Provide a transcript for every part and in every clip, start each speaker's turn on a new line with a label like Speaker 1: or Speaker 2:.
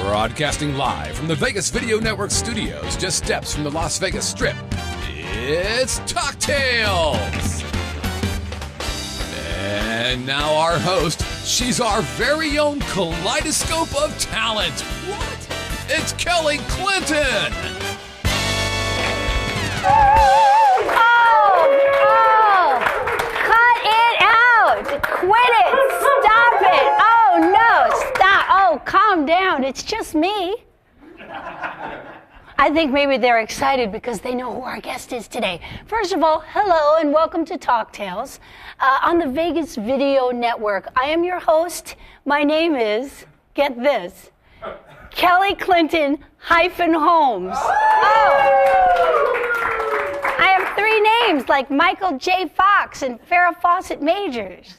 Speaker 1: Broadcasting live from the Vegas Video Network studios, just steps from the Las Vegas Strip, it's Talktails! And now our host, she's our very own kaleidoscope of talent. What? It's Kelly Clinton!
Speaker 2: Cut it out! Quit it! Stop it! Oh, no, stop! Oh, calm down. It's just me. I think maybe they're excited because they know who our guest is today. First of all, hello and welcome to Talktails on the Vegas Video Network. I am your host. My name is, get this, Kelly Clinton Holmes. Oh! I have three names like Michael J. Fox and Farrah Fawcett Majors.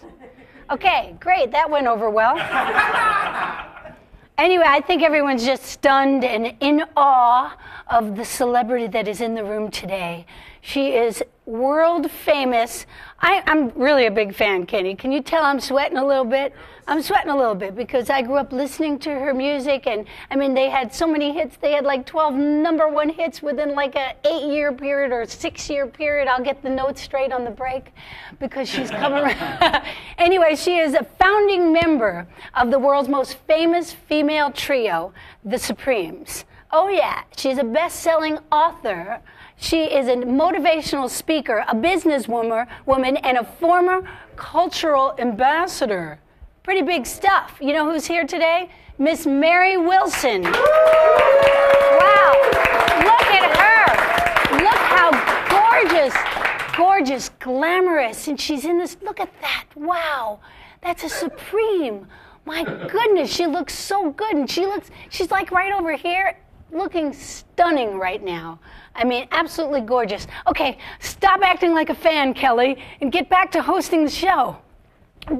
Speaker 2: Okay, great. That went over well. Anyway, I think everyone's just stunned and in awe of the celebrity that is in the room today. She is world famous. I'm really a big fan, Kenny. Can you tell I'm sweating a little bit? I'm sweating a little bit because I grew up listening to her music, and I mean, they had so many hits. They had like 12 #1 hits within like a 8-year period or 6-year period. I'll get the notes straight on the break because she's coming around. Anyway, she is a founding member of the world's most famous female trio, the Supremes. Oh yeah, she's a best-selling author. She is a motivational speaker, a businesswoman, and a former cultural ambassador. Pretty big stuff. You know who's here today? Miss Mary Wilson. Wow. Look at her. Look how gorgeous, glamorous. And she's in this, look at that. Wow. That's a Supreme. My goodness, she looks so good. And she's like right over here, looking stunning right now. I mean, absolutely gorgeous. Okay, stop acting like a fan, Kelly, and get back to hosting the show.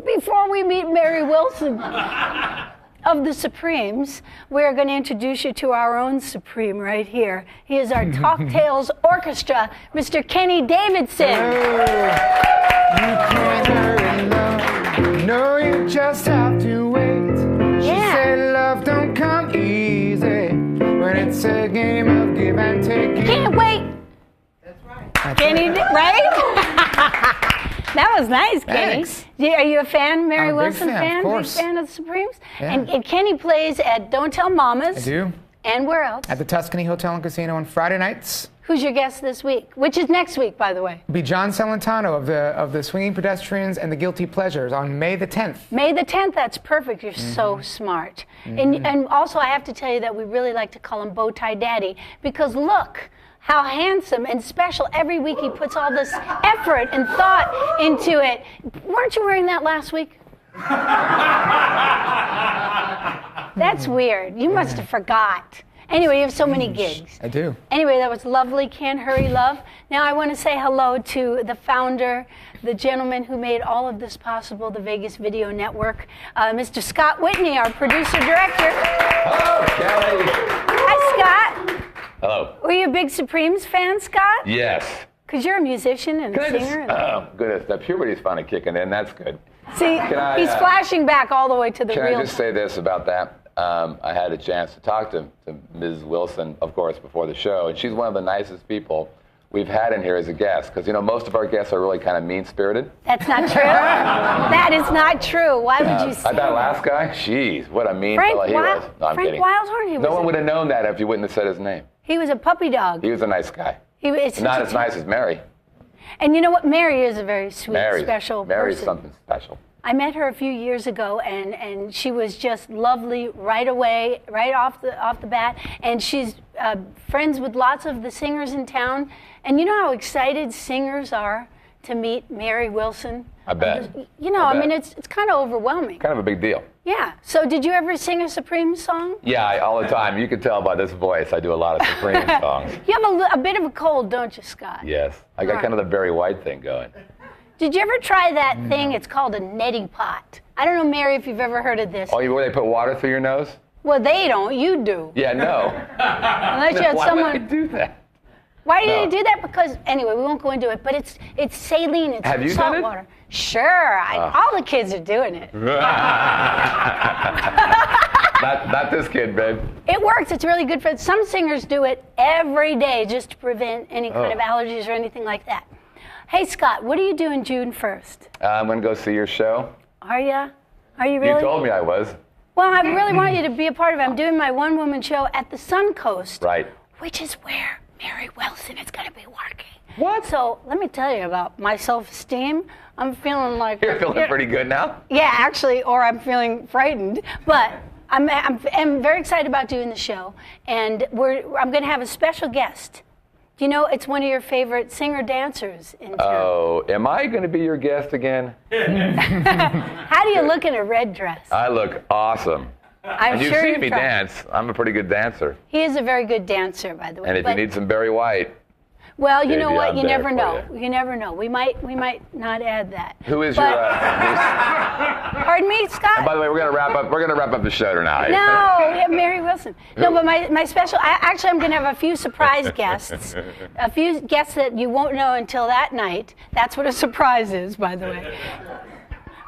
Speaker 2: Before we meet Mary Wilson of the Supremes, we're going to introduce you to our own Supreme right here. He is our Talktails Orchestra, Mr. Kenny Davidson.
Speaker 3: You can't hurry love. No, you just have to wait. She said love don't come easy when it's a game of give and take.
Speaker 2: Can't wait.
Speaker 3: That's right.
Speaker 2: Kenny, right? That was nice, Kenny.
Speaker 3: Thanks.
Speaker 2: Are you a fan, Mary
Speaker 3: I'm a
Speaker 2: Wilson
Speaker 3: big fan, of course.
Speaker 2: Big fan of the Supremes?
Speaker 3: Yeah.
Speaker 2: And Kenny plays at Don't Tell Mamas.
Speaker 3: I do.
Speaker 2: And where else?
Speaker 3: At the Tuscany Hotel and Casino on Friday nights.
Speaker 2: Who's your guest this week? Which is next week, by the way.
Speaker 3: It'll be John Celentano of the Swinging Pedestrians and the Guilty Pleasures on May the 10th.
Speaker 2: May the 10th, that's perfect. You're so smart. And also, I have to tell you that we really like to call him Bowtie Daddy because look how handsome and special. Every week he puts all this effort and thought into it. Weren't you wearing that last week? That's weird. You must have forgot. Anyway, you have so many gigs.
Speaker 3: I do.
Speaker 2: Anyway, that was lovely. Can't hurry, love. Now I want to say hello to the founder, the gentleman who made all of this possible, the Vegas Video Network, Mr. Scott Whitney, our producer-director.
Speaker 4: Hello, Kelly.
Speaker 2: Hi, Scott.
Speaker 4: Hello.
Speaker 2: Were you a big Supremes fan, Scott?
Speaker 4: Yes.
Speaker 2: Because you're a musician and a singer.
Speaker 4: Oh, goodness. The puberty's finally kicking in. That's good.
Speaker 2: See, he's flashing back all the way to the
Speaker 4: Can
Speaker 2: real.
Speaker 4: I just say this about that? I had a chance to talk to Ms. Wilson, of course, before the show, and she's one of the nicest people we've had in here as a guest, because, you know, most of our guests are really kind of mean-spirited.
Speaker 2: That's not true. That is not true. Why would you say
Speaker 4: that last guy? Jeez, what a mean fella he was. No, I'm kidding.
Speaker 2: Wildhorn?
Speaker 4: No one would have known that if you wouldn't have said his name.
Speaker 2: He was a puppy dog.
Speaker 4: He was a nice guy.
Speaker 2: It's
Speaker 4: not as nice as Mary.
Speaker 2: And you know what? Mary is a very sweet, special
Speaker 4: Mary's
Speaker 2: person.
Speaker 4: something special.
Speaker 2: I met her a few years ago, and she was just lovely right away, right off the bat. And she's friends with lots of the singers in town. And you know how excited singers are to meet Mary Wilson?
Speaker 4: I bet.
Speaker 2: You know, I mean, it's kind of overwhelming.
Speaker 4: Kind of a big deal.
Speaker 2: Yeah. So did you ever sing a Supreme song?
Speaker 4: Yeah, all the time. You can tell by this voice. I do a lot of Supreme songs.
Speaker 2: You have a bit of a cold, don't you, Scott?
Speaker 4: Yes. I got kind of the Barry White thing going.
Speaker 2: Did you ever try that thing? It's called a neti pot. I don't know, Mary, if you've ever heard of this.
Speaker 4: Oh, where they put water through your nose?
Speaker 2: Well, they don't. You do.
Speaker 4: Yeah, no.
Speaker 2: Unless you had someone.
Speaker 4: Why would I do that?
Speaker 2: Why do you do that? Because, anyway, we won't go into it, but it's saline. It's
Speaker 4: Have you
Speaker 2: salt
Speaker 4: done it?
Speaker 2: water. Sure. All the kids are doing it.
Speaker 4: Not this kid, babe.
Speaker 2: It works. It's really good for some singers do it every day just to prevent any kind of allergies or anything like that. Hey, Scott, what are you doing June 1st?
Speaker 4: I'm going to go see your show.
Speaker 2: Are you? Are you really?
Speaker 4: You told me I was.
Speaker 2: Well, I really want you to be a part of it. I'm doing my one-woman show at the Suncoast.
Speaker 4: Right.
Speaker 2: Which is where Mary Wilson is going to be working.
Speaker 4: What?
Speaker 2: So let me tell you about my self-esteem. I'm feeling like...
Speaker 4: You're feeling pretty good now?
Speaker 2: Yeah, actually, or I'm feeling frightened. But I'm very excited about doing the show. And I'm going to have a special guest. Do you know it's one of your favorite singer-dancers in town?
Speaker 4: Oh, am I going to be your guest again?
Speaker 2: How do you look in a red dress?
Speaker 4: I look awesome.
Speaker 2: I'm
Speaker 4: and you've
Speaker 2: sure
Speaker 4: seen me
Speaker 2: tried.
Speaker 4: dance. I'm a pretty good dancer.
Speaker 2: He is a very good dancer, by the way.
Speaker 4: And if you need some Barry White.
Speaker 2: Well, you know
Speaker 4: Baby,
Speaker 2: what?
Speaker 4: I'm
Speaker 2: You
Speaker 4: there
Speaker 2: never
Speaker 4: for
Speaker 2: know.
Speaker 4: you.
Speaker 2: You never know. We might not add that.
Speaker 4: Who is
Speaker 2: But-
Speaker 4: your...
Speaker 2: Pardon me, Scott?
Speaker 4: And by the way, we're going to wrap up the show tonight.
Speaker 2: No, we have Mary Wilson. No, but my special, I'm going to have a few surprise guests. A few guests that you won't know until that night. That's what a surprise is, by the way.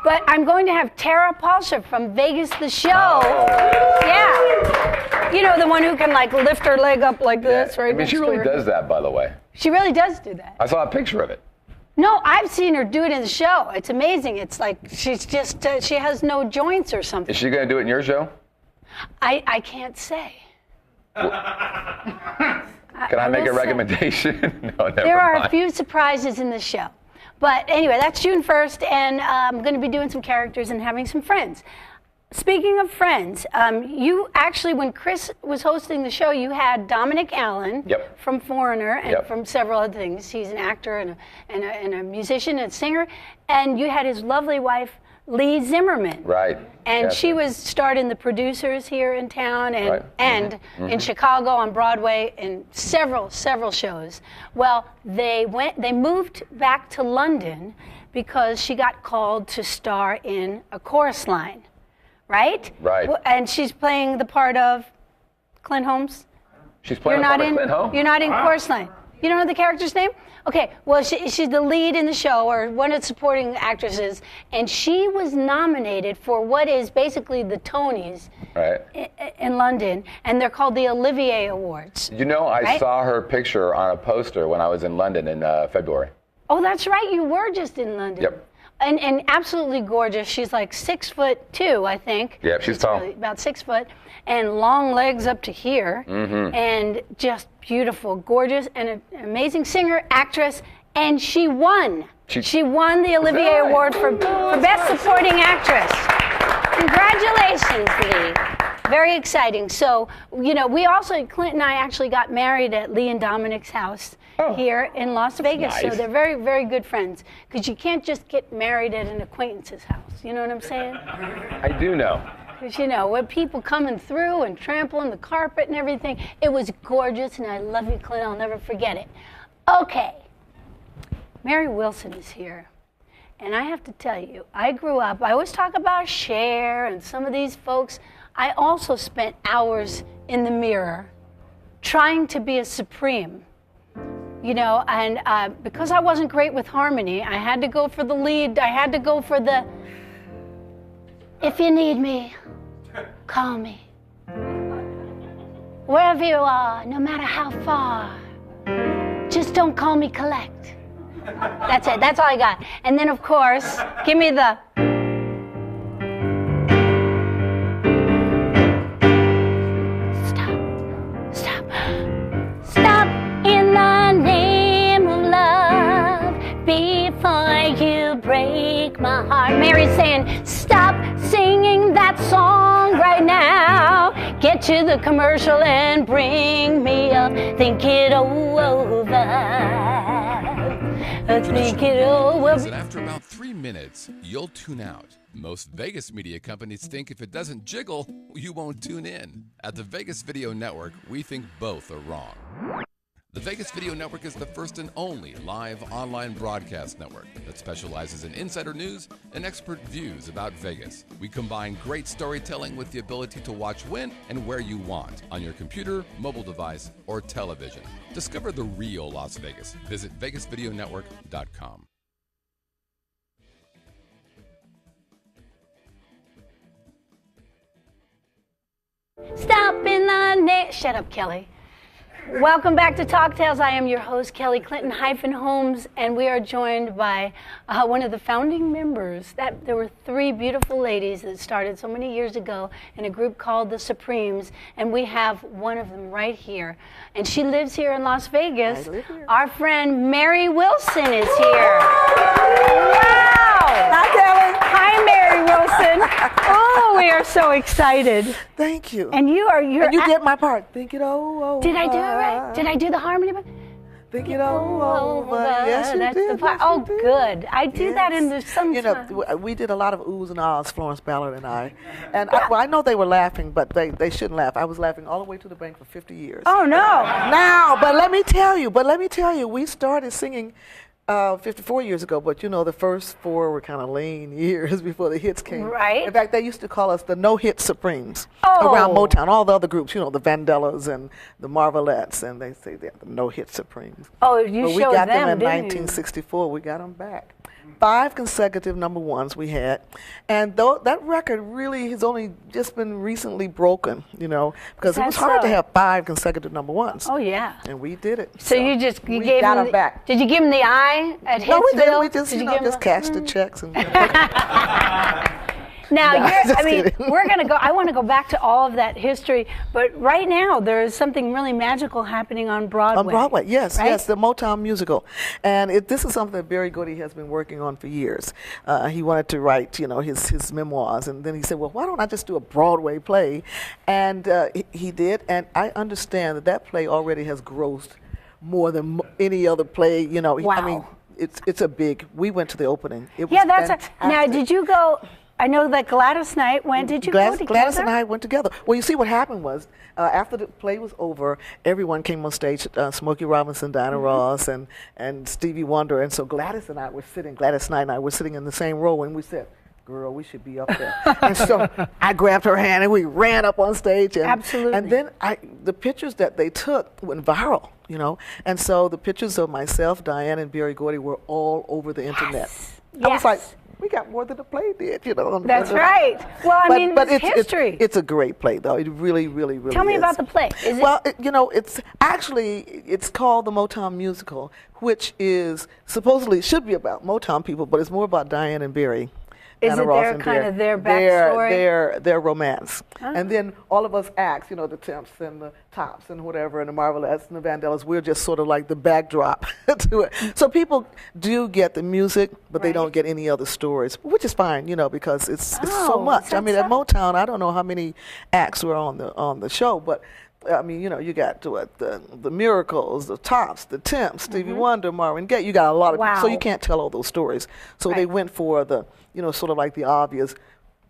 Speaker 2: But I'm going to have Tara Palsher from Vegas the Show.
Speaker 4: Oh.
Speaker 2: Yeah. You know, the one who can like lift her leg up like this, right?
Speaker 4: I mean, she really does that, by the way.
Speaker 2: She really does do that.
Speaker 4: I saw a picture of it.
Speaker 2: No, I've seen her do it in the show. It's amazing. It's like she's just, she has no joints or something.
Speaker 4: Is she going to do it in your show?
Speaker 2: I can't say.
Speaker 4: Can I make a recommendation? No, never
Speaker 2: There are
Speaker 4: mind.
Speaker 2: a few surprises in the show. But anyway, that's June 1st, and I'm going to be doing some characters and having some friends. Speaking of friends, you actually, when Chris was hosting the show, you had Dominic Allen from Foreigner and from several other things. He's an actor and a musician and a singer. And you had his lovely wife, Leigh Zimmerman.
Speaker 4: Right.
Speaker 2: And she was starred in The Producers here in town and in Chicago on Broadway in several shows. Well, they moved back to London because she got called to star in A Chorus Line. Right?
Speaker 4: Right.
Speaker 2: And she's playing the part of Clint Holmes.
Speaker 4: She's playing the part of Clint Holmes?
Speaker 2: You're not in Chorus Line. You don't know the character's name? Okay, well, she's the lead in the show, or one of the supporting actresses, and she was nominated for what is basically the Tonys in London, and they're called the Olivier Awards.
Speaker 4: You know, I saw her picture on a poster when I was in London in February.
Speaker 2: Oh, that's right, you were just in London.
Speaker 4: Yep.
Speaker 2: And absolutely gorgeous. She's like 6'2", I think.
Speaker 4: Yeah, she's tall.
Speaker 2: Really about 6 foot, and long legs up to here, and just beautiful, gorgeous, and an amazing singer, actress, and she won. She won the Olivier Award for Best Supporting Actress. Congratulations, Leigh. Very exciting. So, you know, Clint and I actually got married at Leigh and Dominic's house here in Las Vegas.
Speaker 4: Nice.
Speaker 2: So they're very, very good friends. Because you can't just get married at an acquaintance's house. You know what I'm saying?
Speaker 4: I do know.
Speaker 2: Because, you know, with people coming through and trampling the carpet and everything, it was gorgeous, and I love you, Clint. I'll never forget it. Okay. Mary Wilson is here. And I have to tell you, I grew up, I always talk about Cher and some of these folks. I also spent hours in the mirror trying to be a supreme, you know, and because I wasn't great with harmony, I had to go for the lead. I had to go for the, if you need me, call me. Wherever you are, no matter how far, just don't call me collect. That's it. That's all I got. And then, of course, give me the... Stop in the name of love before you break my heart. Mary's saying, stop singing that song right now. Get to the commercial and bring me up. Think it over. Think it over.
Speaker 1: That after about 3 minutes, you'll tune out. Most Vegas media companies think if it doesn't jiggle, you won't tune in. At the Vegas Video Network, we think both are wrong. The Vegas Video Network is the first and only live online broadcast network that specializes in insider news and expert views about Vegas. We combine great storytelling with the ability to watch when and where you want on your computer, mobile device, or television. Discover the real Las Vegas. Visit VegasVideoNetwork.com.
Speaker 2: Stop in the name. Shut up, Kelly. Welcome back to Talktails. I am your host, Kelly Clinton-Holmes, and we are joined by one of the founding members. There were three beautiful ladies that started so many years ago in a group called the Supremes, and we have one of them right here. And she lives here in Las Vegas. Our friend Mary Wilson is here. Wow!
Speaker 5: Hi, Kelly.
Speaker 2: Hi, Mary Wilson. Oh, we are so excited.
Speaker 5: Thank you.
Speaker 2: And you
Speaker 5: did my part. Think it over.
Speaker 2: Did I do it right? Did I do the harmony?
Speaker 5: Think it over. Yes, you
Speaker 2: That's
Speaker 5: did.
Speaker 2: the part.
Speaker 5: Yes,
Speaker 2: Oh,
Speaker 5: you did.
Speaker 2: good. I do
Speaker 5: Yes.
Speaker 2: that in the sometimes.
Speaker 5: You know, we did a lot of oohs and ahs, Florence Ballard and I. And I know they were laughing, but they shouldn't laugh. I was laughing all the way to the bank for 50 years.
Speaker 2: Oh, no.
Speaker 5: Now, but let me tell you, we started singing 54 years ago, but you know, the first 4 were kind of lean years before the hits came.
Speaker 2: Right.
Speaker 5: In fact, they used to call us the no-hit Supremes
Speaker 2: Oh.
Speaker 5: around Motown. All the other groups, you know, the Vandellas and the Marvelettes, and they say they're the no-hit Supremes.
Speaker 2: Oh, you
Speaker 5: But we
Speaker 2: showed
Speaker 5: got
Speaker 2: them,
Speaker 5: them in
Speaker 2: didn't you?
Speaker 5: 1964. We got them back. 5 consecutive #1s we had, and that record really has only just been recently broken, you know, because it was
Speaker 2: that
Speaker 5: hard
Speaker 2: so?
Speaker 5: to have 5 consecutive #1s.
Speaker 2: Oh, yeah.
Speaker 5: And we did it.
Speaker 2: So you
Speaker 5: we
Speaker 2: gave
Speaker 5: got
Speaker 2: him
Speaker 5: them back.
Speaker 2: Did you give him the eye at Hitsville?
Speaker 5: No, we didn't. We just,
Speaker 2: Did
Speaker 5: you
Speaker 2: you
Speaker 5: know,
Speaker 2: give him
Speaker 5: just cashed the checks and.
Speaker 2: Now,
Speaker 5: No, just kidding.
Speaker 2: we're going to go, I want to go back to all of that history, but right now there is something really magical happening on Broadway.
Speaker 5: On Broadway, yes,
Speaker 2: right?
Speaker 5: yes, the Motown musical. And this is something that Berry Gordy has been working on for years. He wanted to write, you know, his memoirs, and then he said, well, why don't I just do a Broadway play? And he did, and I understand that play already has grossed more than any other play, you know.
Speaker 2: Wow.
Speaker 5: I mean, it's a big, we went to the opening. It was
Speaker 2: Yeah, now
Speaker 5: fantastic.
Speaker 2: did you go, I know that Gladys Knight went, did you go together?
Speaker 5: Gladys and I went together. Well, you see, what happened was, after the play was over, everyone came on stage, Smokey Robinson, Diana Ross, and Stevie Wonder, and so Gladys Knight and I were sitting in the same row, and we said, girl, we should be up there. And so I grabbed her hand, and we ran up on stage. And,
Speaker 2: Absolutely.
Speaker 5: And then the pictures that they took went viral, you know, and so the pictures of myself, Diane, and Berry Gordy were all over the internet. I was like, we got more than the play did, you know.
Speaker 2: That's right. Well, I mean, it's history.
Speaker 5: It's a great play, though. It really, really, really
Speaker 2: Tell me
Speaker 5: is.
Speaker 2: about the play.
Speaker 5: It's called the Motown Musical, which is supposedly should be about Motown people, but it's more about Diane and Berry.
Speaker 2: Is
Speaker 5: Diana
Speaker 2: it
Speaker 5: Ross
Speaker 2: their
Speaker 5: and
Speaker 2: kind of their backstory?
Speaker 5: Their romance. And then all of us acts, you know, the Temps and the Tops and whatever, and the Marvelettes and the Vandellas, we're just sort of like the backdrop to it. So people do get the music, but they don't get any other stories, which is fine, you know, because it's so much. I mean, at Motown, I don't know how many acts were on the show, but I mean, you know, you got the Miracles, the Tops, the Temps, Stevie Wonder, Marvin Gaye. You got a lot of people, so you can't tell all those stories. So they went for the, you know, sort of like the obvious,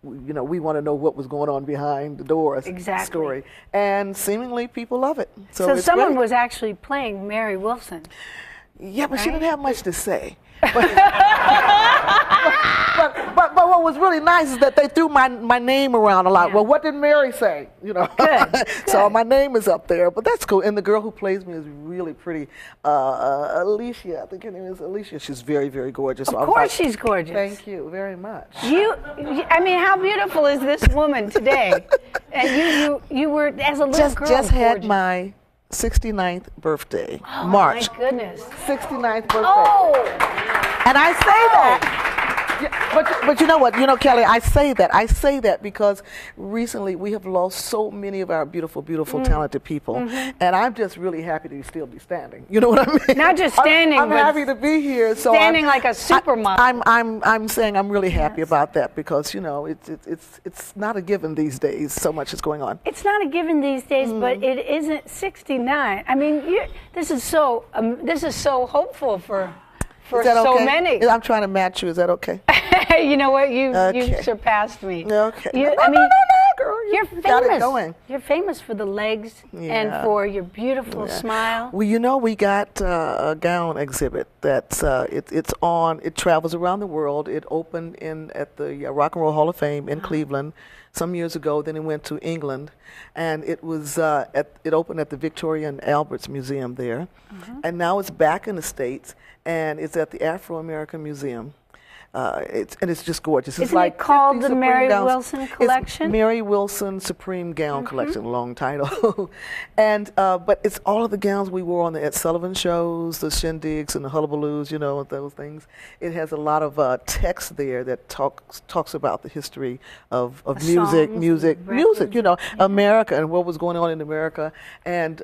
Speaker 5: you know, we want to know what was going on behind the doors story. And seemingly people love it. So
Speaker 2: someone was actually playing Mary Wilson.
Speaker 5: Yeah, but she didn't have much to say. But what was really nice is that they threw my name around a lot. Yeah. Well, what did Mary say? You know,
Speaker 2: good.
Speaker 5: So my name is up there, but that's cool. And the girl who plays me is really pretty. Alicia, I think her name is Alicia. She's very, very gorgeous.
Speaker 2: Of course, she's gorgeous.
Speaker 5: Thank you very much.
Speaker 2: I mean, how beautiful is this woman today? And you were as a little girl.
Speaker 5: Just had my 69th birthday, March.
Speaker 2: My goodness.
Speaker 5: 69th birthday.
Speaker 2: Oh.
Speaker 5: And I say that. But you know what? You know, Kelly, I say that because recently we have lost so many of our beautiful, talented people. And I'm just really happy to still be standing. You know what I mean?
Speaker 2: Not just standing,
Speaker 5: I'm
Speaker 2: but
Speaker 5: happy to be here. So
Speaker 2: standing like a supermodel.
Speaker 5: I'm saying I'm really happy about that because, you know, it's not a given these days. So much is going on.
Speaker 2: It's not a given these days, but it isn't 69. I mean, this is so hopeful for so many.
Speaker 5: I'm trying to match you. Is that okay?
Speaker 2: You know what? You surpassed me.
Speaker 5: Okay.
Speaker 2: No, girl. You're famous.
Speaker 5: Got it going.
Speaker 2: You're famous for the legs and for your beautiful smile.
Speaker 5: Well, you know, we got a gown exhibit that's it travels around the world. It opened at the Rock and Roll Hall of Fame in Cleveland some years ago. Then it went to England, and it was it opened at the Victoria and Albert's Museum there, and now it's back in the States, and it's at the Afro-American Museum. it's just gorgeous. It's
Speaker 2: Isn't
Speaker 5: like
Speaker 2: it called
Speaker 5: 50
Speaker 2: the
Speaker 5: Supreme
Speaker 2: Mary
Speaker 5: gowns.
Speaker 2: Wilson Collection?
Speaker 5: It's Mary Wilson Supreme Gown Collection, long title. And but it's all of the gowns we wore on the Ed Sullivan shows, the shindigs and the hullabaloos, you know, those things. It has a lot of text there that talks about the history of music, you know, America and what was going on in America. And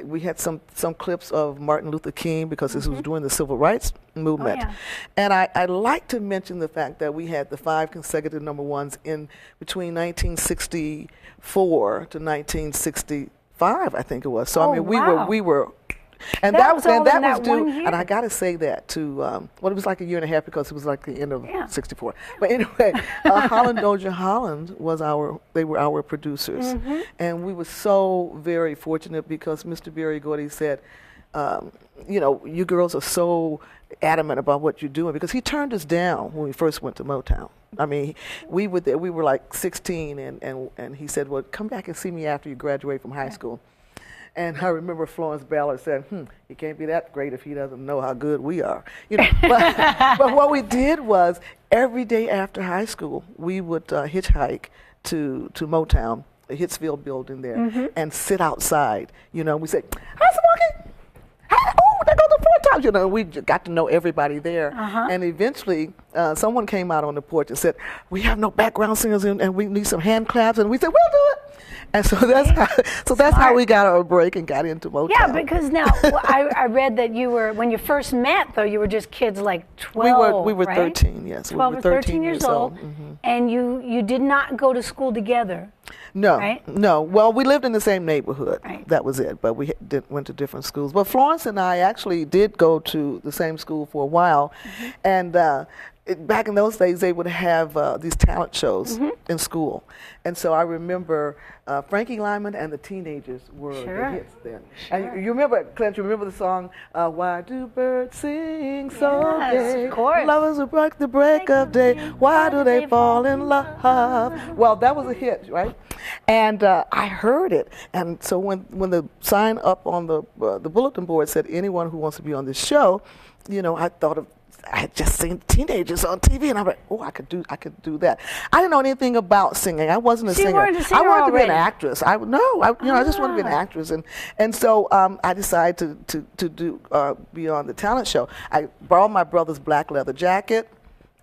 Speaker 5: we had some clips of Martin Luther King because this was during the Civil Rights movement.
Speaker 2: Oh, yeah.
Speaker 5: And I'd like to mention the fact that we had the 5 consecutive #1s in between 1964 to 1965, I think it was. So I mean, we were, and that was due. And I got to say that to well, it was like a year and a half because it was like the end of '64. But anyway, Holland Dozier Holland they were our producers, and we were so very fortunate because Mr. Berry Gordy said, you know, you girls are so adamant about what you're doing, because he turned us down when we first went to Motown. I mean, we were there, we were like 16, and he said, well, come back and see me after you graduate from high school. And I remember Florence Ballard said, he can't be that great if he doesn't know how good we are. You know, but what we did was every day after high school, we would hitchhike to Motown, the Hitsville building there, and sit outside. You know, we say, how's it working? Oh, there goes the 4 times. You know, we got to know everybody there. And eventually, someone came out on the porch and said, we have no background singers and we need some hand claps. And we said, we'll do it. And so that's how we got our break and got into Motown.
Speaker 2: Yeah, because now I read that you were, when you first met, though, you were just kids like 12.
Speaker 5: We were
Speaker 2: right?
Speaker 5: 13, yes.
Speaker 2: 12
Speaker 5: we were
Speaker 2: or 13 years old. And you did not go to school together.
Speaker 5: No,
Speaker 2: right?
Speaker 5: No. Well, we lived in the same neighborhood.
Speaker 2: Right.
Speaker 5: That was it. But we went to different schools. But Florence and I actually did go to the same school for a while. And back in those days, they would have these talent shows in school. And so I remember Frankie Lyman and the Teenagers were the hits then. And you remember, Clint, you remember the song, Why Do Birds Sing So Gay?
Speaker 2: Of course.
Speaker 5: Lovers will break the break of day. Why do they fall in love? Well, that was a hit, right? And I heard it. And so when the sign up on the bulletin board said anyone who wants to be on this show, you know, I had just seen Teenagers on TV, and I'm like, oh, I could do that. I didn't know anything about singing. I wasn't a singer.
Speaker 2: You weren't a singer
Speaker 5: I wanted
Speaker 2: already.
Speaker 5: to be an actress. I just wanted to be an actress, and so I decided to be on the talent show. I borrowed my brother's black leather jacket.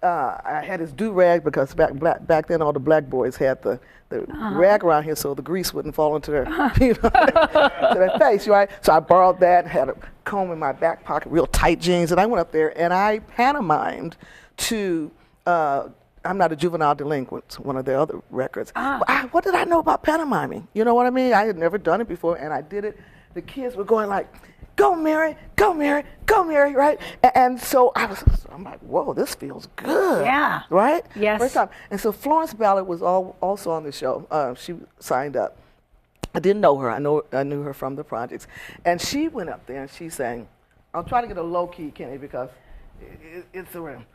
Speaker 5: I had his do-rag because back then all the black boys had the rag around here so the grease wouldn't fall into their, to their face, right? So I borrowed that, had a comb in my back pocket, real tight jeans, and I went up there and I pantomimed to I'm Not a Juvenile Delinquent, one of their other records. What did I know about pantomiming? You know what I mean? I had never done it before, and I did it. The kids were going like, go Mary, go Mary, go Mary, right? And so I'm like, whoa, this feels good.
Speaker 2: Yeah.
Speaker 5: Right?
Speaker 2: Yes.
Speaker 5: First time. And so Florence Ballard was also on the show. She signed up. I didn't know her. I knew her from the projects. And she went up there and she sang, I'll try to get a low key, Kenny, because it's around.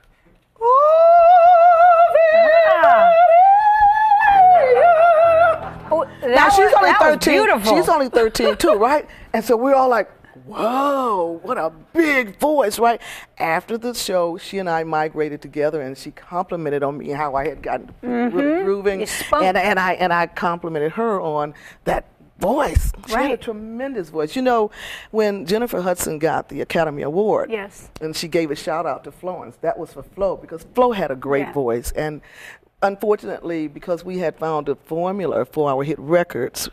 Speaker 5: Now she's only 13. She's only 13 too, right? And so we're all like, whoa, what a big voice, right? After the show, she and I migrated together, and she complimented on me how I had gotten really grooving, and I complimented her on that voice. She had a tremendous voice. You know, when Jennifer Hudson got the Academy Award, and she gave a shout out to Florence, that was for Flo, because Flo had a great voice. And unfortunately, because we had found a formula for our hit records,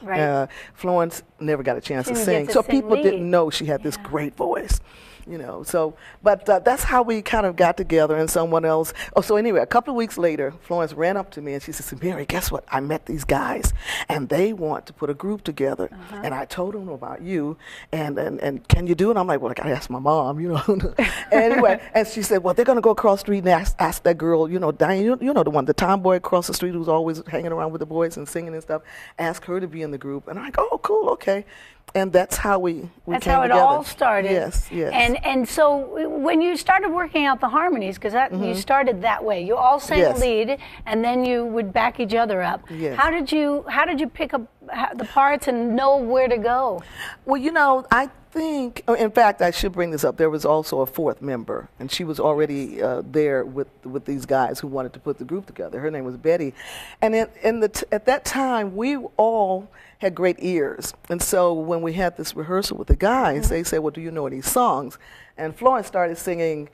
Speaker 5: Florence never got a chance to sing. So people didn't know she had this great voice. You know, so, but that's how we kind of got together, and someone else. Oh, so anyway, a couple of weeks later, Florence ran up to me and she said, Mary, guess what? I met these guys, and they want to put a group together. And I told them about you, and can you do it? I'm like, well, I got to ask my mom, you know. Anyway, and she said, well, they're going to go across the street and ask that girl, you know, Diane, you know the one, the tomboy across the street who's always hanging around with the boys and singing and stuff, ask her to be in the group. And I'm like, oh, cool, okay. And that's how we came together.
Speaker 2: That's how it all started.
Speaker 5: Yes.
Speaker 2: And so when you started working out the harmonies, because you started that way, you all sang lead, and then you would back each other up.
Speaker 5: Yes.
Speaker 2: How did you pick up the parts and know where to go?
Speaker 5: Well, you know, I think, in fact, I should bring this up. There was also a fourth member, and she was already there with these guys who wanted to put the group together. Her name was Betty. And at that time, we all had great ears. And so when we had this rehearsal with the guys, they said, well, do you know any songs? And Florence started singing,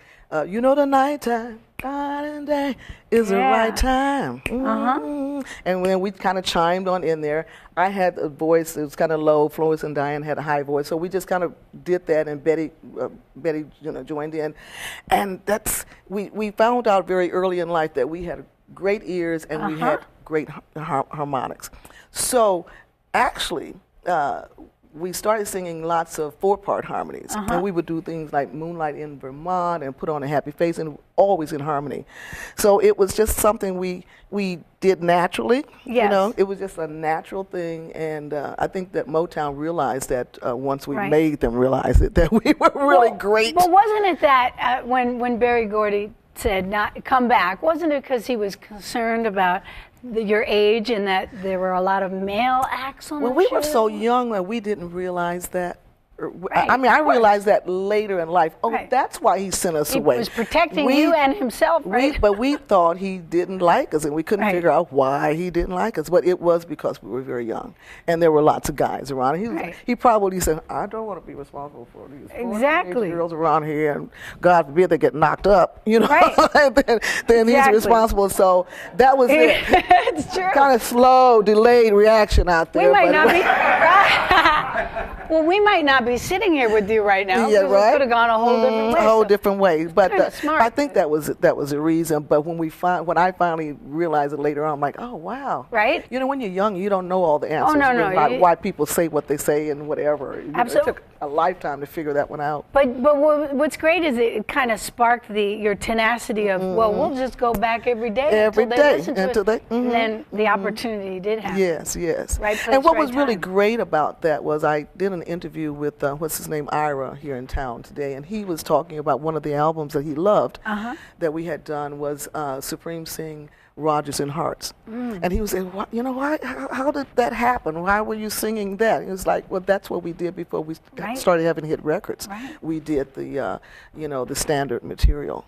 Speaker 5: you know, the nighttime, night and day is the right time. And then we kind of chimed on in there. I had a voice that was kind of low. Florence and Diane had a high voice. So we just kind of did that, and Betty joined in. And we found out very early in life that we had great ears and we had great harmonics. So actually, we started singing lots of four-part harmonies. And we would do things like Moonlight in Vermont and Put on a Happy Face, and always in harmony. So it was just something we did naturally.
Speaker 2: Yes.
Speaker 5: You know, it was just a natural thing. And I think that Motown realized that once we made them realize it, that we were really great.
Speaker 2: But wasn't it that when Berry Gordy said not come back, wasn't it because he was concerned about your age and that there were a lot of male acts on the show?
Speaker 5: Well, we were so young that we didn't realize that. I mean, I realized that later in life. Oh, that's why he sent us away.
Speaker 2: He was protecting you and himself, right?
Speaker 5: But we thought he didn't like us, and we couldn't figure out why he didn't like us. But it was because we were very young, and there were lots of guys around. He probably said, I don't want to be responsible for these girls around here, and God forbid they get knocked up, you know. then he's responsible. So that was it.
Speaker 2: It's true.
Speaker 5: Kind of slow, delayed reaction out there.
Speaker 2: We might not be. Well, we might not be sitting here with you right now.
Speaker 5: Yeah, right.
Speaker 2: We could have gone a whole different way.
Speaker 5: A whole different way. But
Speaker 2: smart.
Speaker 5: I think that was a reason. But when I finally realized it later on, I'm like, oh wow.
Speaker 2: Right.
Speaker 5: You know, when you're young, you don't know all the answers.
Speaker 2: Oh no.
Speaker 5: Like why people say what they say and whatever.
Speaker 2: Absolutely.
Speaker 5: It took a lifetime to figure that one out.
Speaker 2: But what's great is it kind of sparked your tenacity of we'll just go back every day until they and then the opportunity did happen.
Speaker 5: Yes.
Speaker 2: Right place,
Speaker 5: and what
Speaker 2: right
Speaker 5: was really
Speaker 2: time.
Speaker 5: great about that was I did an interview with what's his name, Ira, here in town today, and he was talking about one of the albums that he loved that we had done was Supreme Sing Rodgers and Hearts. And he was saying, why? How did that happen? Why were you singing that? He was like, well, that's what we did before we started having hit records. We did the standard material.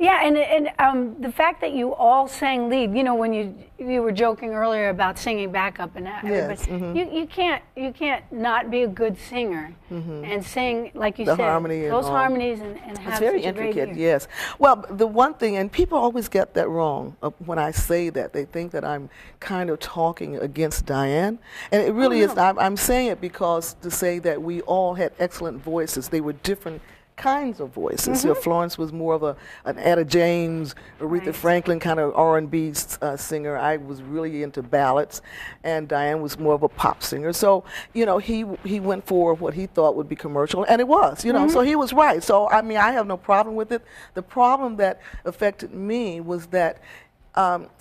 Speaker 2: Yeah, and the fact that you all sang lead, you know, when you were joking earlier about singing backup and everybody, you can't not be a good singer and sing like you said those harmonies and have
Speaker 5: it's very
Speaker 2: such a great
Speaker 5: intricate.
Speaker 2: ear.
Speaker 5: Yes. Well, the one thing, and people always get that wrong when I say that, they think that I'm kind of talking against Diane, and it really is. I'm saying it because to say that we all had excellent voices. They were different kinds of voices. Florence was more of an Etta James, Aretha Franklin kind of R&B singer. I was really into ballads, and Diane was more of a pop singer. So, you know, he went for what he thought would be commercial, and it was, you know, so he was right. So, I mean, I have no problem with it. The problem that affected me was that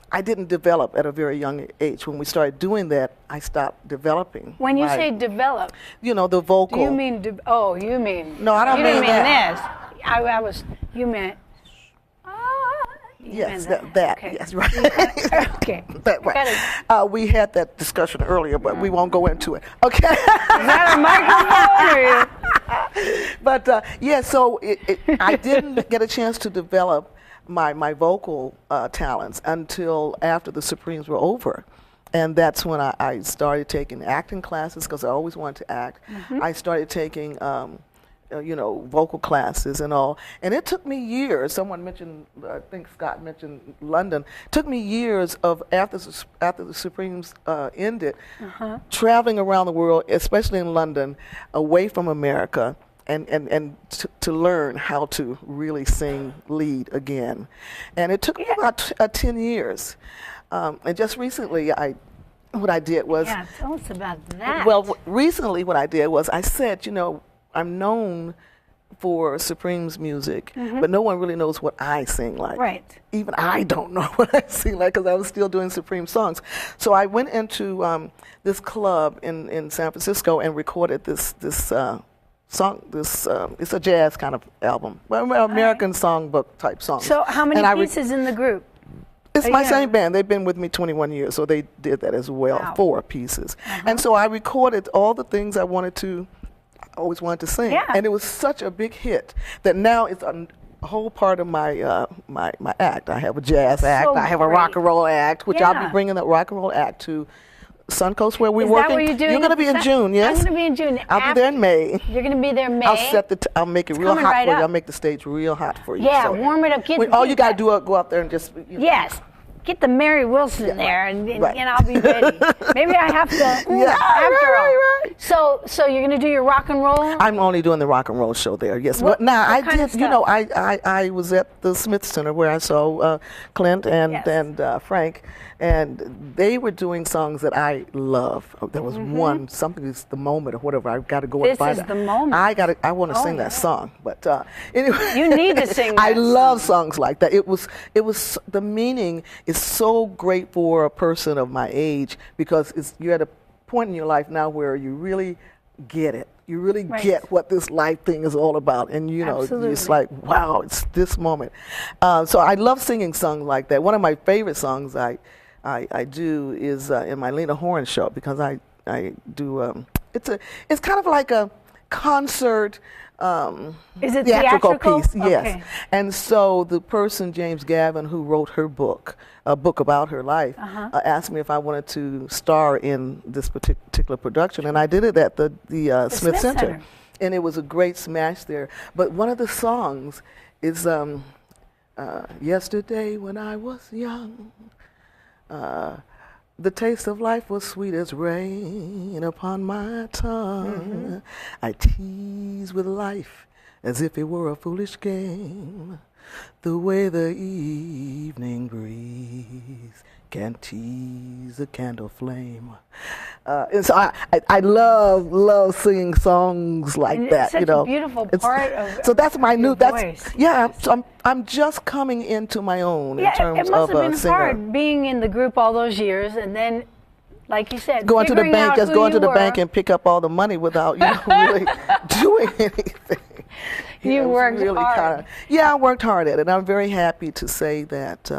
Speaker 5: I didn't develop at a very young age. When we started doing that, I stopped developing.
Speaker 2: When you say develop,
Speaker 5: you know, the vocal.
Speaker 2: Do you mean? You mean?
Speaker 5: No, I don't mean that.
Speaker 2: I was. You meant.
Speaker 5: Yes,
Speaker 2: that. Okay.
Speaker 5: Yes, right.
Speaker 2: Okay.
Speaker 5: That right. We had that discussion earlier, but we won't go into it. Okay.
Speaker 2: Is that a microphone?
Speaker 5: But so I didn't get a chance to develop my vocal talents until after the Supremes were over. And that's when I started taking acting classes because I always wanted to act. I started taking vocal classes and all. And it took me years. Someone mentioned, I think Scott mentioned London. It took me years of after the Supremes ended, traveling around the world, especially in London, away from America, and to learn how to really sing lead again. And it took me about 10 years. And just recently, what I did was...
Speaker 2: Yeah, tell us about that.
Speaker 5: Well, recently what I did was I said, you know, I'm known for Supreme's music, but no one really knows what I sing like.
Speaker 2: Right.
Speaker 5: Even I don't know what I sing like because I was still doing Supreme songs. So I went into this club in San Francisco and recorded this song. It's a jazz kind of album, American songbook type song.
Speaker 2: So how many pieces in the group?
Speaker 5: It's my same band. They've been with me 21 years, so they did that as well,
Speaker 2: Wow.
Speaker 5: 4 pieces. And so I recorded all the things I always wanted to sing.
Speaker 2: Yeah.
Speaker 5: And it was such a big hit that now it's a whole part of my my act. I have a jazz act. I have a rock and roll act, which I'll be bringing the rock and roll act to Suncoast where we're
Speaker 2: Is
Speaker 5: working.
Speaker 2: that where you're doing?
Speaker 5: You're going to be in June, yes?
Speaker 2: I'm going to be in June.
Speaker 5: I'll be there in May.
Speaker 2: You're going to be there May.
Speaker 5: I'll make it real hot
Speaker 2: coming
Speaker 5: for
Speaker 2: right
Speaker 5: you.
Speaker 2: up.
Speaker 5: All make the stage real hot for you.
Speaker 2: Yeah,
Speaker 5: So,
Speaker 2: warm it up.
Speaker 5: all you got to do is go out there and just.
Speaker 2: Yes. Get the Mary Wilson there, and I'll be ready. Maybe I have to. After all.
Speaker 5: Right.
Speaker 2: So you're going to do your rock and roll?
Speaker 5: I'm only doing the rock and roll show there. Yes.
Speaker 2: What
Speaker 5: I
Speaker 2: kind of
Speaker 5: did. You know, I was at the Smith Center where I saw Clint and Frank, and they were doing songs that I love. There was one, something is the moment or whatever. I've got to go and find
Speaker 2: This
Speaker 5: it.
Speaker 2: is the moment.
Speaker 5: I want to sing that song, but anyway.
Speaker 2: You need to sing that
Speaker 5: I love
Speaker 2: song.
Speaker 5: songs like that. It was the meaning is so great for a person of my age because you're at a point in your life now where you really get it. You really get what this life thing is all about, and you know, it's like, wow, it's this moment. So I love singing songs like that. One of my favorite songs I do is in my Lena Horne show because I do. It's kind of like a concert.
Speaker 2: Is it
Speaker 5: theatrical piece?
Speaker 2: Okay.
Speaker 5: Yes. And so the person, James Gavin, who wrote her book, a book about her life, asked me if I wanted to star in this particular production, and I did it at the Smith Center, and it was a great smash there. But one of the songs is "Yesterday When I Was Young." The taste of life was sweet as rain upon my tongue. I tease with life as if it were a foolish game. The way the evening breeze can tease a candle flame. And so I love singing songs like that.
Speaker 2: It's such a beautiful part of.
Speaker 5: So that's my new.
Speaker 2: Voice.
Speaker 5: So I'm just coming into my own in terms
Speaker 2: it must
Speaker 5: of
Speaker 2: have
Speaker 5: a
Speaker 2: been
Speaker 5: singer.
Speaker 2: hard being in the group all those years, and then, like you said,
Speaker 5: Going to the bank, just going to the bank
Speaker 2: and
Speaker 5: and pick up all the money without really doing anything.
Speaker 2: You worked
Speaker 5: really
Speaker 2: hard.
Speaker 5: I worked hard at it. I'm very happy to say that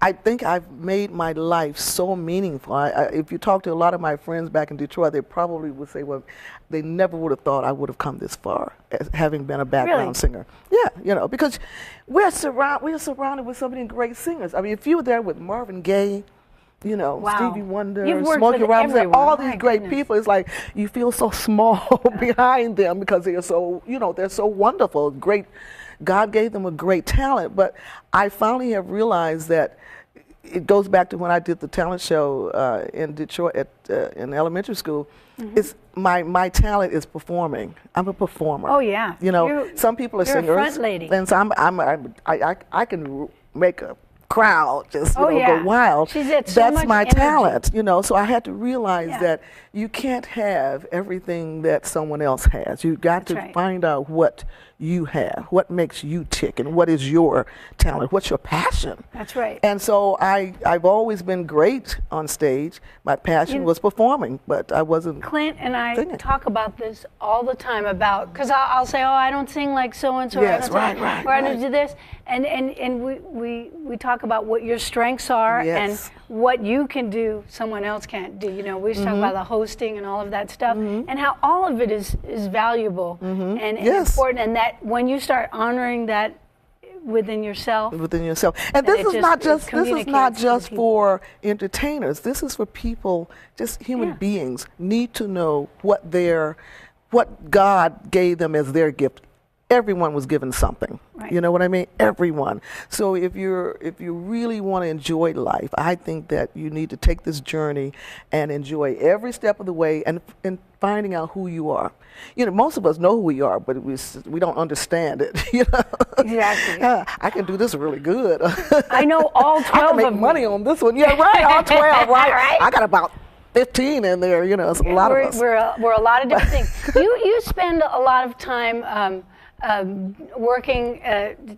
Speaker 5: I think I've made my life so meaningful. If you talk to a lot of my friends back in Detroit, they probably would say, well, they never would have thought I would have come this far as having been a background singer. Yeah, you know, because we're surrounded with so many great singers. I mean, if you were there with Marvin Gaye, you know, Stevie Wonder, Smokey Robinson, all these great people, it's like you feel so small behind them because they're so, you know, they're so wonderful. Great, God gave them a great talent. But I finally have realized that it goes back to when I did the talent show in Detroit in elementary school. It's my talent is performing. I'm a performer.
Speaker 2: Oh yeah.
Speaker 5: You know, some people are
Speaker 2: you're
Speaker 5: singers.
Speaker 2: a front lady.
Speaker 5: And so I can make a crowd just go wild.
Speaker 2: That's
Speaker 5: my
Speaker 2: energy.
Speaker 5: talent, you know. So I had to realize that you can't have everything that someone else has. You got to find out what you have, what makes you tick, and what is your talent, what's your passion.
Speaker 2: That's right.
Speaker 5: And so I've always been great on stage. My passion was performing, but I wasn't.
Speaker 2: Clint and I
Speaker 5: singing.
Speaker 2: talk about this all the time because I'll say, oh, I don't sing like so and so.
Speaker 5: Yes,
Speaker 2: or I don't do this, and we talk about what your strengths are and what you can do someone else can't do. You know, we talk about the hosting and all of that stuff, and how all of it is valuable and important, and that when you start honoring that within yourself,
Speaker 5: and this is not just for entertainers. This is for people, just human beings need to know what God gave them as their gift. Everyone was given something. You know what I mean? Everyone. So if you really want to enjoy life, I think that you need to take this journey and enjoy every step of the way and finding out who you are. You know, most of us know who we are, but we don't understand it. You know?
Speaker 2: Exactly.
Speaker 5: I can do this really good.
Speaker 2: I know all 12
Speaker 5: I can make
Speaker 2: of
Speaker 5: money on this one. Yeah, right. All 12. Right. I got about 15 in there. You know, it's a lot of us.
Speaker 2: We're a lot of different things. You spend a lot of time working,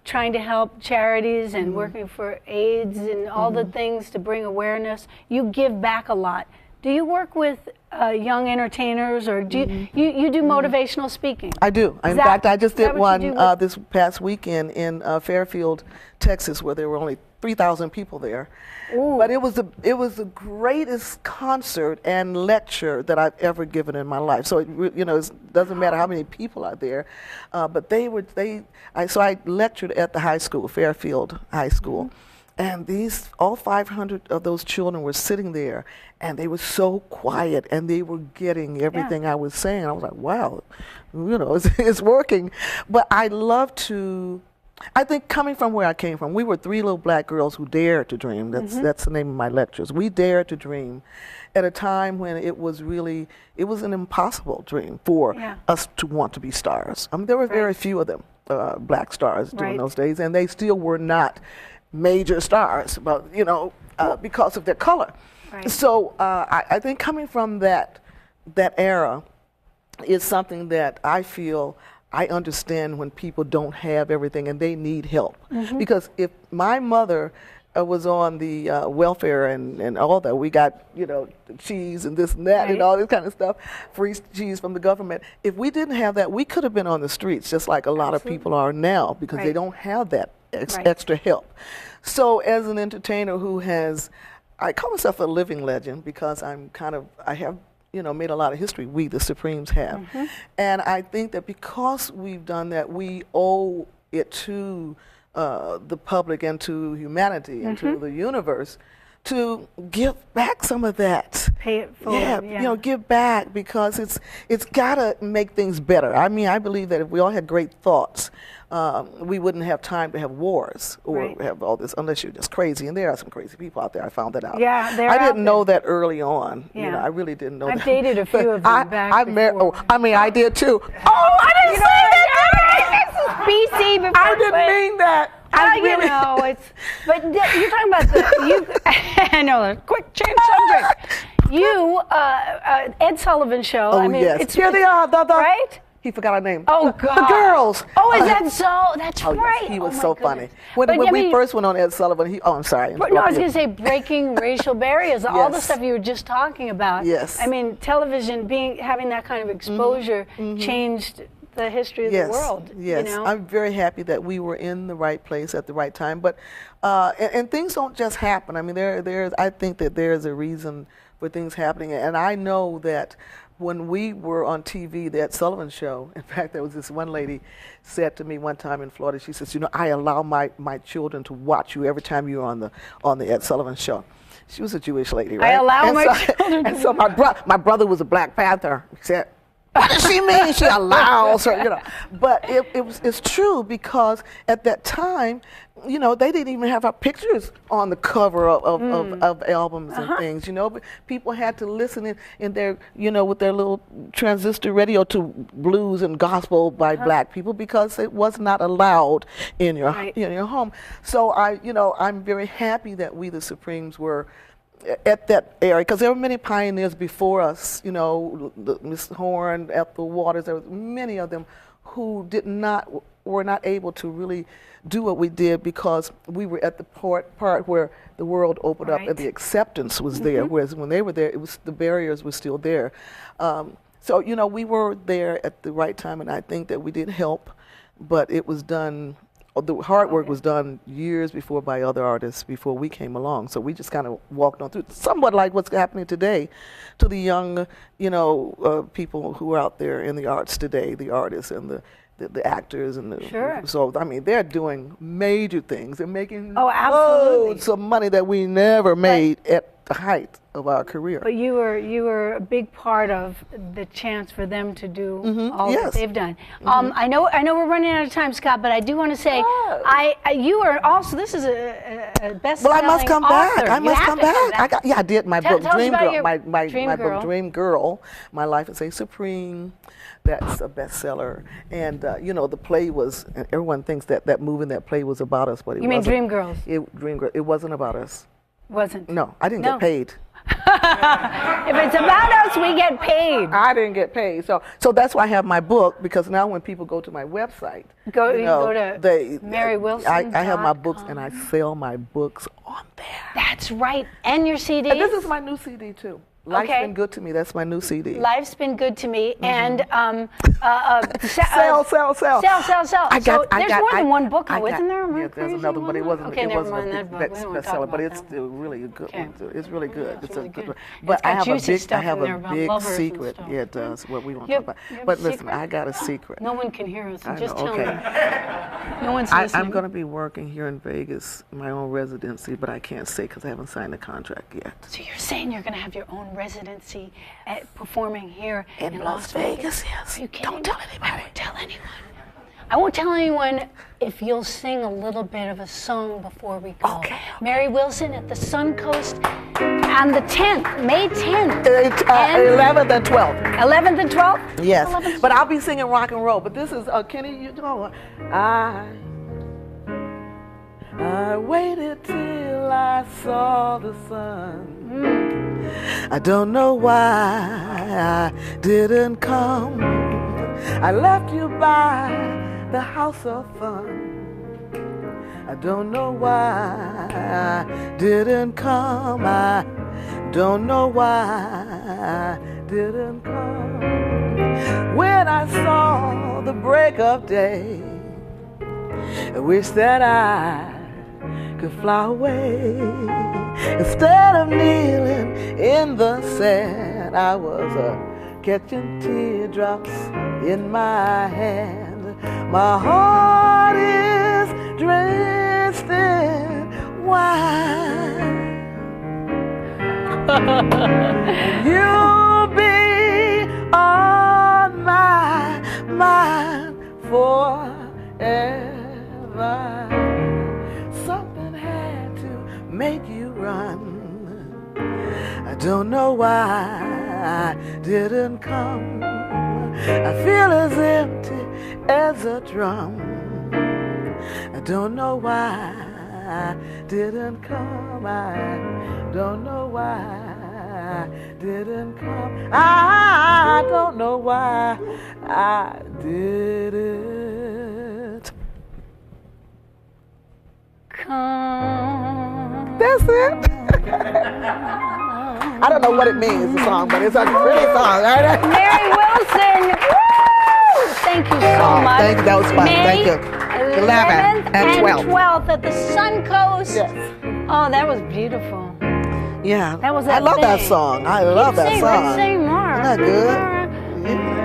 Speaker 2: trying to help charities and working for AIDS and all the things to bring awareness. You give back a lot. Do you work with young entertainers, or do you do motivational speaking?
Speaker 5: I do. In
Speaker 2: that-
Speaker 5: fact, I just
Speaker 2: is that
Speaker 5: did
Speaker 2: what you
Speaker 5: one
Speaker 2: do with-
Speaker 5: this past weekend in Fairfield, Texas, where there were only 3,000 people there.
Speaker 2: Ooh.
Speaker 5: But it was the greatest concert and lecture that I've ever given in my life. So it doesn't matter how many people are there, but so I lectured at the high school, Fairfield High School. And all 500 of those children were sitting there, and they were so quiet, and they were getting everything I was saying. I was like, wow, it's working. But I think coming from where I came from, we were 3 little black girls who dared to dream. That's the name of my lectures. We dared to dream at a time when it was an impossible dream for us to want to be stars. I mean, there were very few of them, black stars during those days, and they still were not major stars, but because of their color. Right. So I think coming from that era is something that I feel I understand when people don't have everything and they need help. Because if my mother was on the welfare and all that, we got cheese and this and that and all this kind of stuff, free cheese from the government. If we didn't have that, we could have been on the streets just like a lot of people are now, because they don't have that extra help. So as an entertainer I call myself a living legend because I have made a lot of history. We, the Supremes, have. And I think that because we've done that, we owe it to the public and to humanity and to the universe to give back some of that.
Speaker 2: Pay it forward.
Speaker 5: Give back, because it's got to make things better. I mean, I believe that if we all had great thoughts, we wouldn't have time to have wars or have all this, unless you're just crazy. And there are some crazy people out there. I found that out.
Speaker 2: Yeah,
Speaker 5: I didn't know that early on.
Speaker 2: Yeah.
Speaker 5: I really didn't know that.
Speaker 2: I've dated a few of them back before.
Speaker 5: I did too. Oh, I didn't say that.
Speaker 2: BC before.
Speaker 5: I didn't mean that.
Speaker 2: But you're talking about I know, a quick change subject. You, Ed Sullivan Show.
Speaker 5: Oh, yes. Here they are,
Speaker 2: right?
Speaker 5: He forgot our name.
Speaker 2: Oh, God.
Speaker 5: The girls.
Speaker 2: Oh, is that so? That's
Speaker 5: yes,
Speaker 2: right.
Speaker 5: he was
Speaker 2: my
Speaker 5: so
Speaker 2: goodness.
Speaker 5: funny. When we first went on Ed Sullivan, I'm sorry.
Speaker 2: No, I was going to say breaking racial barriers, all the stuff you were just talking about.
Speaker 5: Yes.
Speaker 2: I mean, television, having that kind of exposure changed the history of the world.
Speaker 5: Yes, I'm very happy that we were in the right place at the right time. But and things don't just happen. I mean, I think that there's a reason for things happening, and I know that when we were on TV, the Ed Sullivan Show, in fact, there was this one lady said to me one time in Florida, she says, I allow my children to watch you every time you're on the Ed Sullivan Show. She was a Jewish lady, right?
Speaker 2: I allow my children.
Speaker 5: And so my brother was a Black Panther. He said, what does she mean? She allows her, But it's true, because at that time, they didn't even have our pictures on the cover of albums and things, But people had to listen in their, with their little transistor radio to blues and gospel by black people, because it was not allowed in your home. So I'm very happy that we, the Supremes, were at that area, because there were many pioneers before us, Miss Horn, Ethel Waters, there were many of them who were not able to really do what we did, because we were at the part where the world opened up and the acceptance was there, whereas when they were there, the barriers were still there. So, we were there at the right time, and I think that we did help, but it was done. The hard work was done years before by other artists before we came along. So we just kind of walked on through, somewhat like what's happening today to the young, people who are out there in the arts today, the artists and the actors and so I mean, they're doing major things. They're making loads of money that we never made at the height of our career.
Speaker 2: But you were a big part of the chance for them to do all that they've done. I know we're running out of time, Scott, but I do want to say you are also, this is a best-selling
Speaker 5: Well, I must come
Speaker 2: author.
Speaker 5: back. I must come back. I did my book,
Speaker 2: tell
Speaker 5: Dream
Speaker 2: us about
Speaker 5: Girl.
Speaker 2: your
Speaker 5: My
Speaker 2: Girl.
Speaker 5: book, Dream Girl. My Life is a Supreme. That's a bestseller. And, the play was, and everyone thinks that movie and that play was about us, but it wasn't.
Speaker 2: You mean Dream Girls?
Speaker 5: Dream Girl. It wasn't about us.
Speaker 2: Wasn't?
Speaker 5: No, I didn't get paid.
Speaker 2: If it's about us, we get paid.
Speaker 5: I didn't get paid. So that's why I have my book, because now when people go to my website,
Speaker 2: go to Mary Wilson.
Speaker 5: I have my books, and I sell my books on there.
Speaker 2: That's right. And your CD.
Speaker 5: And this is my new CD too. Life's
Speaker 2: okay?
Speaker 5: Been Good to Me. That's my new CD.
Speaker 2: Life's Been Good to Me, and
Speaker 5: Sell.
Speaker 2: Sell. There's more than one book, isn't there?
Speaker 5: Yeah, there's another, but it wasn't.
Speaker 2: Okay,
Speaker 5: it
Speaker 2: never
Speaker 5: wasn't
Speaker 2: mind
Speaker 5: a
Speaker 2: that
Speaker 5: big
Speaker 2: book. We won't talk
Speaker 5: bestseller,
Speaker 2: about
Speaker 5: but it's
Speaker 2: that
Speaker 5: still really a good one. It's really good. It's a
Speaker 2: really
Speaker 5: good
Speaker 2: good.
Speaker 5: one.
Speaker 2: It's
Speaker 5: But
Speaker 2: got
Speaker 5: I have a
Speaker 2: juicy
Speaker 5: big,
Speaker 2: stuff
Speaker 5: I have
Speaker 2: in there
Speaker 5: a
Speaker 2: about
Speaker 5: big
Speaker 2: lovers and
Speaker 5: secret.
Speaker 2: stuff.
Speaker 5: Yeah, it does. What we won't
Speaker 2: You
Speaker 5: talk
Speaker 2: have
Speaker 5: about.
Speaker 2: a
Speaker 5: But listen,
Speaker 2: secret?
Speaker 5: I got a secret.
Speaker 2: No one can hear us. So
Speaker 5: I
Speaker 2: just
Speaker 5: know,
Speaker 2: tell
Speaker 5: okay.
Speaker 2: me. No one's listening.
Speaker 5: I'm going to be working here in Vegas, my own residency, but I can't say because I haven't signed the contract yet.
Speaker 2: So you're saying you're going to have your own residency performing here
Speaker 5: In Las Vegas, yes.
Speaker 2: Are you kidding?
Speaker 5: Don't tell
Speaker 2: me?
Speaker 5: anybody.
Speaker 2: I won't tell anyone. I won't tell anyone if you'll sing a little bit of a song before we go.
Speaker 5: Okay.
Speaker 2: Mary Wilson at the Suncoast on the 10th, May 10th.
Speaker 5: 11th and 12th.
Speaker 2: 11th and 12th?
Speaker 5: Yes,
Speaker 2: 11th.
Speaker 5: but I'll be singing rock and roll. But this is Kenny. You know, I waited till I saw the sun. I don't know why I didn't come. I left you by the house of fun. I don't know why I didn't come. I don't know why I didn't come. When I saw the break of day, I wish that I could fly away. Instead of kneeling in the sand, I was catching teardrops in my hand. My heart is drenched in wine. You'll be on my mind forever. Something had to make you run. I don't know why I didn't come. I feel as empty as a drum. I don't know why I didn't come. I don't know why I didn't come. I don't know why I didn't
Speaker 2: Come.
Speaker 5: That's it. I don't know what it means, the song, but it's a pretty song. Right?
Speaker 2: Mary Wilson. Woo! Thank you so much.
Speaker 5: Thank you. That was fun.
Speaker 2: May
Speaker 5: Thank you.
Speaker 2: 11th and 12th at the Suncoast.
Speaker 5: Yes.
Speaker 2: Oh, that was beautiful.
Speaker 5: Yeah.
Speaker 2: That was
Speaker 5: I love that
Speaker 2: thing.
Speaker 5: song. I love that song.
Speaker 2: Let's sing more.
Speaker 5: Isn't that good? Yeah.